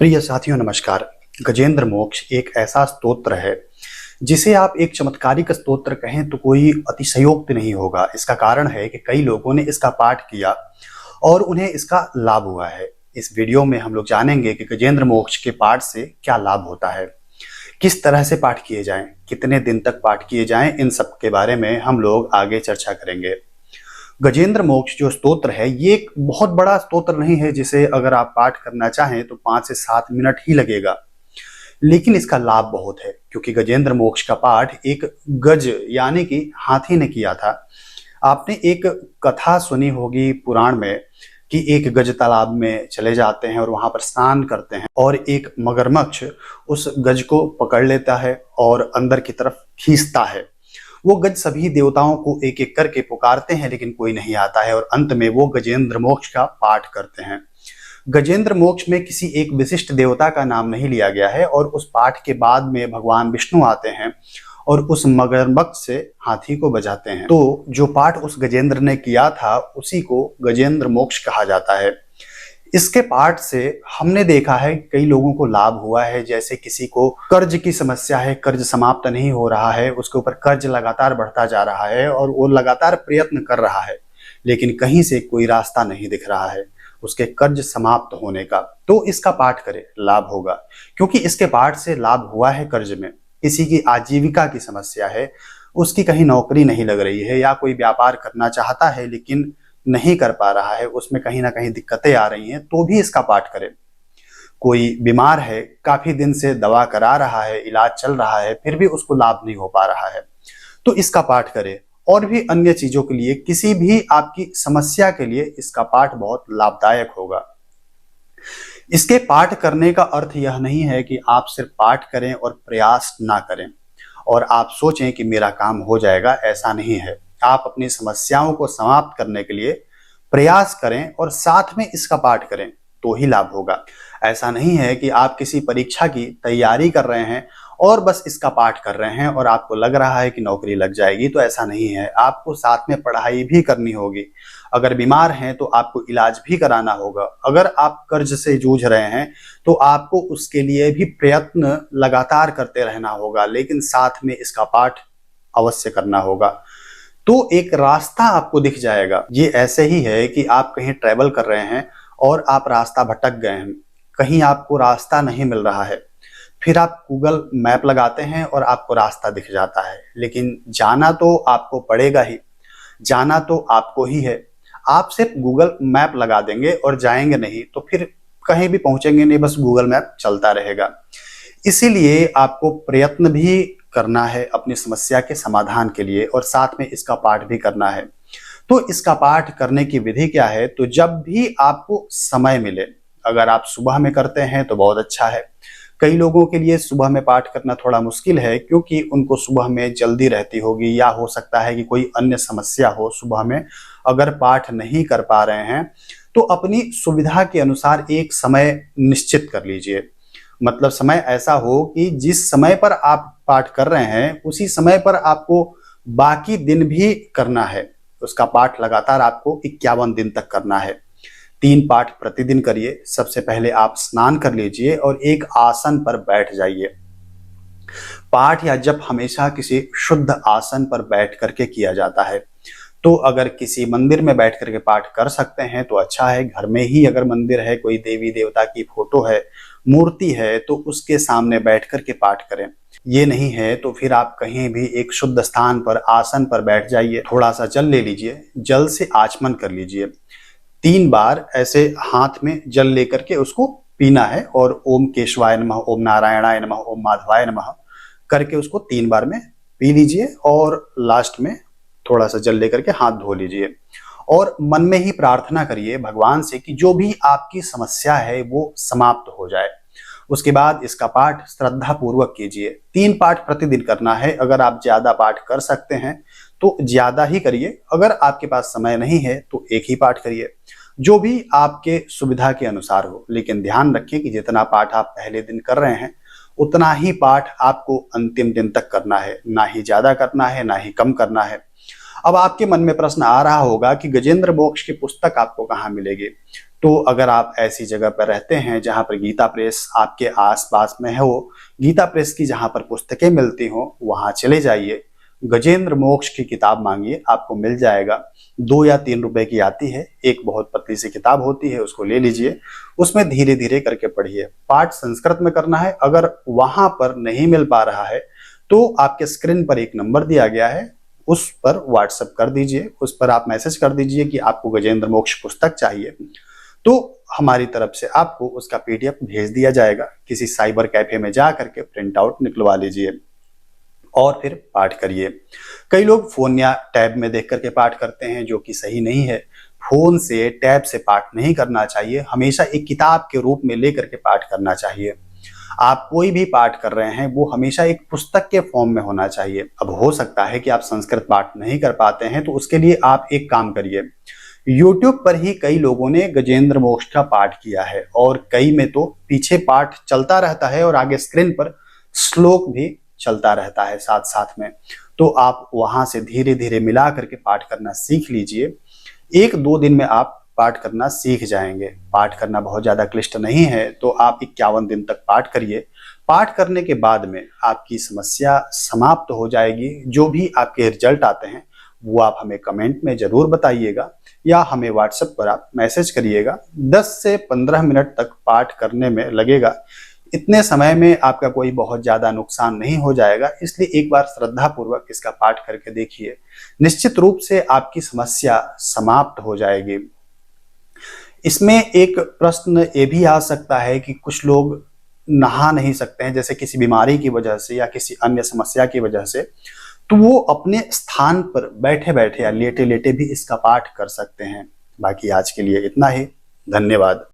प्रिय साथियों नमस्कार। गजेंद्र मोक्ष एक ऐसा स्तोत्र है जिसे आप एक चमत्कारिक स्तोत्र कहें तो कोई अतिशयोक्ति नहीं होगा। इसका कारण है कि कई लोगों ने इसका पाठ किया और उन्हें इसका लाभ हुआ है। इस वीडियो में हम लोग जानेंगे कि गजेंद्र मोक्ष के पाठ से क्या लाभ होता है, किस तरह से पाठ किए जाएं, कितने दिन तक पाठ किए जाएं, इन सब के बारे में हम लोग आगे चर्चा करेंगे। गजेंद्र मोक्ष जो स्तोत्र है ये एक बहुत बड़ा स्तोत्र नहीं है जिसे अगर आप पाठ करना चाहें तो 5 से 7 मिनट ही लगेगा, लेकिन इसका लाभ बहुत है क्योंकि गजेंद्र मोक्ष का पाठ एक गज यानी कि हाथी ने किया था। आपने एक कथा सुनी होगी पुराण में कि एक गज तालाब में चले जाते हैं और वहां पर स्नान करते हैं और एक मगरमच्छ उस गज को पकड़ लेता है और अंदर की तरफ खींचता है। वो गज सभी देवताओं को एक एक करके पुकारते हैं लेकिन कोई नहीं आता है और अंत में वो गजेंद्र मोक्ष का पाठ करते हैं। गजेंद्र मोक्ष में किसी एक विशिष्ट देवता का नाम नहीं लिया गया है और उस पाठ के बाद में भगवान विष्णु आते हैं और उस मगरमच्छ से हाथी को बजाते हैं। तो जो पाठ उस गजेंद्र ने किया था उसी को गजेंद्र मोक्ष कहा जाता है। इसके पाठ से हमने देखा है कई लोगों को लाभ हुआ है। जैसे किसी को कर्ज की समस्या है, कर्ज समाप्त नहीं हो रहा है, उसके ऊपर कर्ज लगातार बढ़ता जा रहा है और वो लगातार प्रयत्न कर रहा है लेकिन कहीं से कोई रास्ता नहीं दिख रहा है उसके कर्ज समाप्त होने का, तो इसका पाठ करे, लाभ होगा। क्योंकि इसके पाठ से लाभ हुआ है कर्ज में। किसी की आजीविका की समस्या है, उसकी कहीं नौकरी नहीं लग रही है या कोई व्यापार करना चाहता है लेकिन नहीं कर पा रहा है, उसमें कहीं ना कहीं दिक्कतें आ रही हैं, तो भी इसका पाठ करें। कोई बीमार है, काफी दिन से दवा करा रहा है, इलाज चल रहा है, फिर भी उसको लाभ नहीं हो पा रहा है, तो इसका पाठ करें। और भी अन्य चीजों के लिए, किसी भी आपकी समस्या के लिए इसका पाठ बहुत लाभदायक होगा। इसके पाठ करने का अर्थ यह नहीं है कि आप सिर्फ पाठ करें और प्रयास ना करें और आप सोचें कि मेरा काम हो जाएगा, ऐसा नहीं है। आप अपनी समस्याओं को समाप्त करने के लिए प्रयास करें और साथ में इसका पाठ करें तो ही लाभ होगा। ऐसा नहीं है कि आप किसी परीक्षा की तैयारी कर रहे हैं और बस इसका पाठ कर रहे हैं और आपको लग रहा है कि नौकरी लग जाएगी, तो ऐसा नहीं है। आपको साथ में पढ़ाई भी करनी होगी। अगर बीमार हैं तो आपको इलाज भी कराना होगा। अगर आप कर्ज से जूझ रहे हैं तो आपको उसके लिए भी प्रयत्न लगातार करते रहना होगा, लेकिन साथ में इसका पाठ अवश्य करना होगा। तो एक रास्ता आपको दिख जाएगा। ये ऐसे ही है कि आप कहीं ट्रैवल कर रहे हैं और आप रास्ता भटक गए हैं, कहीं आपको रास्ता नहीं मिल रहा है, फिर आप गूगल मैप लगाते हैं और आपको रास्ता दिख जाता है, लेकिन जाना तो आपको पड़ेगा ही, जाना तो आपको ही है। आप सिर्फ गूगल मैप लगा देंगे और जाएंगे नहीं तो फिर कहीं भी पहुंचेंगे नहीं, बस गूगल मैप चलता रहेगा। इसीलिए आपको प्रयत्न भी करना है अपनी समस्या के समाधान के लिए और साथ में इसका पाठ भी करना है। तो इसका पाठ करने की विधि क्या है? तो जब भी आपको समय मिले, अगर आप सुबह में करते हैं तो बहुत अच्छा है। कई लोगों के लिए सुबह में पाठ करना थोड़ा मुश्किल है क्योंकि उनको सुबह में जल्दी रहती होगी या हो सकता है कि कोई अन्य समस्या हो सुबह में। अगर पाठ नहीं कर पा रहे हैं तो अपनी सुविधा के अनुसार एक समय निश्चित कर लीजिए। मतलब समय ऐसा हो कि जिस समय पर आप पाठ कर रहे हैं उसी समय पर आपको बाकी दिन भी करना है। उसका पाठ लगातार आपको 51 दिन तक करना है। 3 पाठ प्रतिदिन करिए। सबसे पहले आप स्नान कर लीजिए और एक आसन पर बैठ जाइए। पाठ या जप हमेशा किसी शुद्ध आसन पर बैठ करके किया जाता है। तो अगर किसी मंदिर में बैठ करके पाठ कर सकते हैं तो अच्छा है। घर में ही अगर मंदिर है, कोई देवी देवता की फोटो है, मूर्ति है, तो उसके सामने बैठ करके पाठ करें। ये नहीं है तो फिर आप कहीं भी एक शुद्ध स्थान पर आसन पर बैठ जाइए। थोड़ा सा जल ले लीजिए, जल से आचमन कर लीजिए। 3 बार ऐसे हाथ में जल लेकर के उसको पीना है और ओम केशवाय नमः, ओम नारायणाय नमः, ओम माधवाय नमः करके उसको 3 बार में पी लीजिए और लास्ट में थोड़ा सा जल लेकर के हाथ धो लीजिए और मन में ही प्रार्थना करिए भगवान से कि जो भी आपकी समस्या है वो समाप्त हो जाए। उसके बाद इसका पाठ श्रद्धा पूर्वक कीजिए। 3 पाठ प्रतिदिन करना है। अगर आप ज्यादा पाठ कर सकते हैं तो ज्यादा ही करिए, अगर आपके पास समय नहीं है तो एक ही पाठ करिए, जो भी आपके सुविधा के अनुसार हो। लेकिन ध्यान रखिए कि जितना पाठ आप पहले दिन कर रहे हैं उतना ही पाठ आपको अंतिम दिन तक करना है, ना ही ज्यादा करना है ना ही कम करना है। अब आपके मन में प्रश्न आ रहा होगा कि गजेंद्र मोक्ष की पुस्तक आपको कहाँ मिलेगी? तो अगर आप ऐसी जगह पर रहते हैं जहां पर गीता प्रेस आपके आसपास में हो, गीता प्रेस की जहां पर पुस्तकें मिलती हो, वहां चले जाइए। गजेंद्र मोक्ष की किताब मांगिए, आपको मिल जाएगा। 2 या 3 रुपए की आती है, एक बहुत पतली सी किताब होती है, उसको ले लीजिए। उसमें धीरे धीरे करके पढ़िए। पाठ संस्कृत में करना है। अगर वहां पर नहीं मिल पा रहा है तो आपके स्क्रीन पर एक नंबर दिया गया है, उस पर व्हाट्सएप कर दीजिए। उस पर आप मैसेज कर दीजिए कि आपको गजेंद्र मोक्ष पुस्तक चाहिए, तो हमारी तरफ से आपको उसका पीडीएफ भेज दिया जाएगा। किसी साइबर कैफे में जा करके प्रिंट आउट निकलवा लीजिए और फिर पाठ करिए। कई लोग फोन या टैब में देख करके पाठ करते हैं, जो कि सही नहीं है। फोन से, टैब से पाठ नहीं करना चाहिए। हमेशा एक किताब के रूप में लेकर के पाठ करना चाहिए। आप कोई भी पाठ कर रहे हैं वो हमेशा एक पुस्तक के फॉर्म में होना चाहिए। अब हो सकता है कि आप संस्कृत पाठ नहीं कर पाते हैं, तो उसके लिए आप एक काम करिए। YouTube पर ही कई लोगों ने गजेंद्र मोक्ष का पाठ किया है, और कई में तो पीछे पाठ चलता रहता है और आगे स्क्रीन पर श्लोक भी चलता रहता है साथ साथ में। तो आप वहां से धीरे धीरे मिला करके पाठ करना सीख लीजिए। 1-2 दिन में आप पाठ करना सीख जाएंगे। पाठ करना बहुत ज्यादा क्लिष्ट नहीं है, तो आप 51 दिन तक पाठ करिए। पाठ करने के बाद में आपकी समस्या समाप्त हो जाएगी। जो भी आपके रिजल्ट आते हैं वो आप हमें कमेंट में जरूर बताइएगा, या हमें व्हाट्सएप पर आप मैसेज करिएगा। 10 से 15 मिनट तक पाठ करने में लगेगा। इतने समय में आपका कोई बहुत ज्यादा नुकसान नहीं हो जाएगा, इसलिए एक बार श्रद्धा पूर्वक इसका पाठ करके देखिए। निश्चित रूप से आपकी समस्या समाप्त हो जाएगी। इसमें एक प्रश्न ये भी आ सकता है कि कुछ लोग नहा नहीं सकते हैं, जैसे किसी बीमारी की वजह से या किसी अन्य समस्या की वजह से, तो वो अपने स्थान पर बैठे बैठे या लेटे लेटे भी इसका पाठ कर सकते हैं। बाकी आज के लिए इतना ही। धन्यवाद।